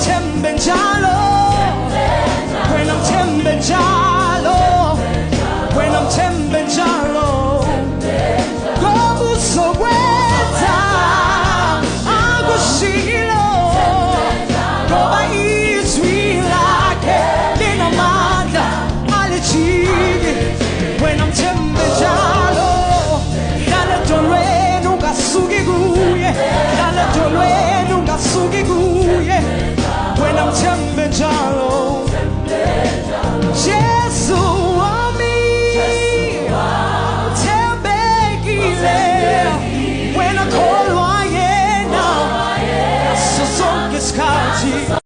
tembe njalo, when I'm tembe njalo, when I'm tembe njalo, ngobuso wetha akushilo, ngoba izwi lakhe linamandla alijiki. When I'm tembe njalo, dale dolweni ungasuki kuye, dale dolweni ungasuki kuye. When I'm tembe njalo, Jesu wami tembekile. When I call yena, so zonke isikhathi